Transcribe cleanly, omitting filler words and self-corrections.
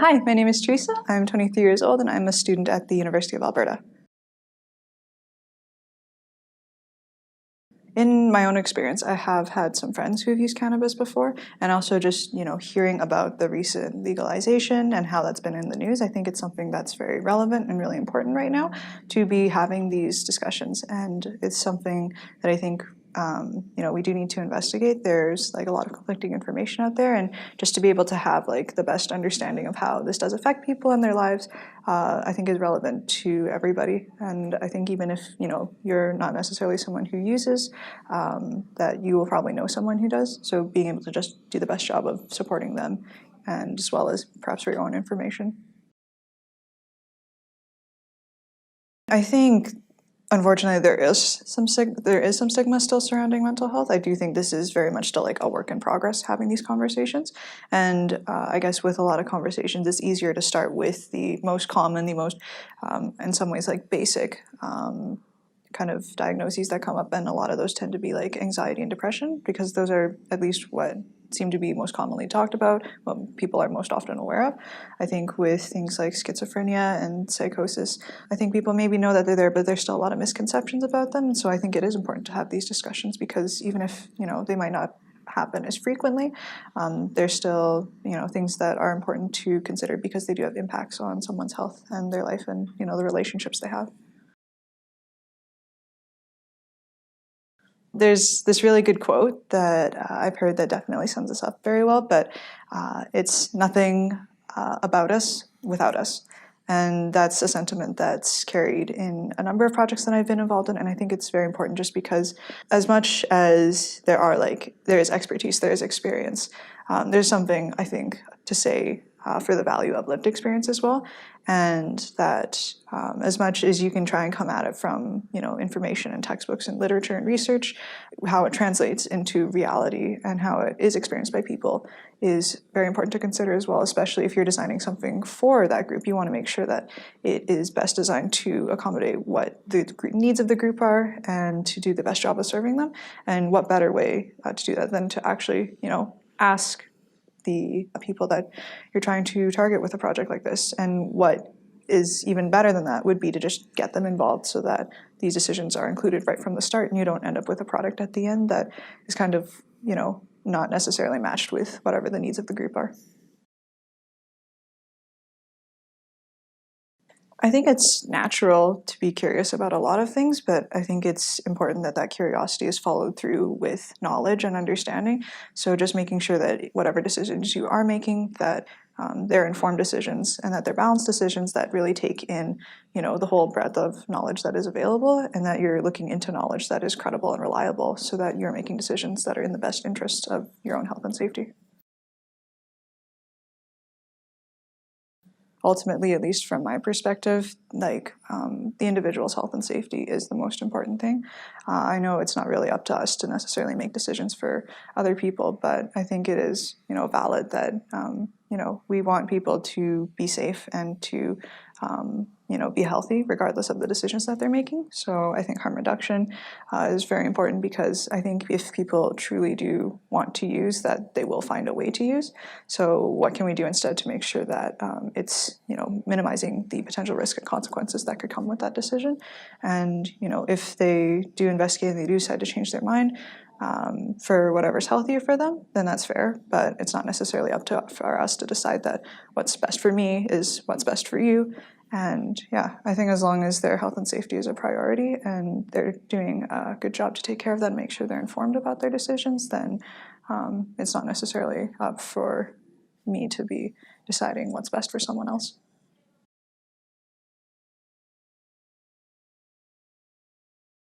Hi, my name is Teresa. I'm 23 years old and I'm a student at the University of Alberta. In my own experience, I have had some friends who have used cannabis before, and also just, hearing about the recent legalization and how that's been in the news, I think it's something that's very relevant and really important right now to be having these discussions. And it's something that I think we do need to investigate. There's like a lot of conflicting information out there, and just to be able to have like the best understanding of how this does affect people and their lives, I think is relevant to everybody. And I think even if you're not necessarily someone who uses, that you will probably know someone who does. So being able to just do the best job of supporting them, and as well as perhaps for your own information. I think, unfortunately, there is some stigma still surrounding mental health. I do think this is very much still like a work in progress, having these conversations. And I guess with a lot of conversations, it's easier to start with the most common, the most, in some ways, like basic kind of diagnoses that come up, and a lot of those tend to be like anxiety and depression, because those are at least what seem to be most commonly talked about, what people are most often aware of. I think with things like schizophrenia and psychosis, I think people maybe know that they're there, but there's still a lot of misconceptions about them. So I think it is important to have these discussions, because even if they might not happen as frequently, there's still things that are important to consider, because they do have impacts on someone's health and their life, and the relationships they have. There's this really good quote that I've heard that definitely sums this up very well, but it's nothing about us without us. And that's a sentiment that's carried in a number of projects that I've been involved in, and I think it's very important, just because as much as there is expertise, there is experience, there's something, I think, to say for the value of lived experience as well. And that as much as you can try and come at it from information and textbooks and literature and research, how it translates into reality and how it is experienced by people is very important to consider as well, especially if you're designing something for that group. You want to make sure that it is best designed to accommodate what the needs of the group are, and to do the best job of serving them. And what better way to do that than to actually ask the people that you're trying to target with a project like this. And what is even better than that would be to just get them involved, so that these decisions are included right from the start, and you don't end up with a product at the end that is kind of not necessarily matched with whatever the needs of the group are. I think it's natural to be curious about a lot of things, but I think it's important that that curiosity is followed through with knowledge and understanding. So just making sure that whatever decisions you are making, that they're informed decisions, and that they're balanced decisions that really take in, the whole breadth of knowledge that is available, and that you're looking into knowledge that is credible and reliable, so that you're making decisions that are in the best interest of your own health and safety. Ultimately, at least from my perspective, the individual's health and safety is the most important thing. I know it's not really up to us to necessarily make decisions for other people, but I think it is, valid that, we want people to be safe and to, be healthy regardless of the decisions that they're making. So I think harm reduction is very important, because I think if people truly do want to use, that they will find a way to use. So what can we do instead to make sure that it's minimizing the potential risk and consequences that could come with that decision? And if they do investigate and they do decide to change their mind for whatever's healthier for them, then that's fair. But it's not necessarily up to for us to decide that what's best for me is what's best for you. And yeah, I think as long as their health and safety is a priority, and they're doing a good job to take care of that and make sure they're informed about their decisions, then it's not necessarily up for me to be deciding what's best for someone else.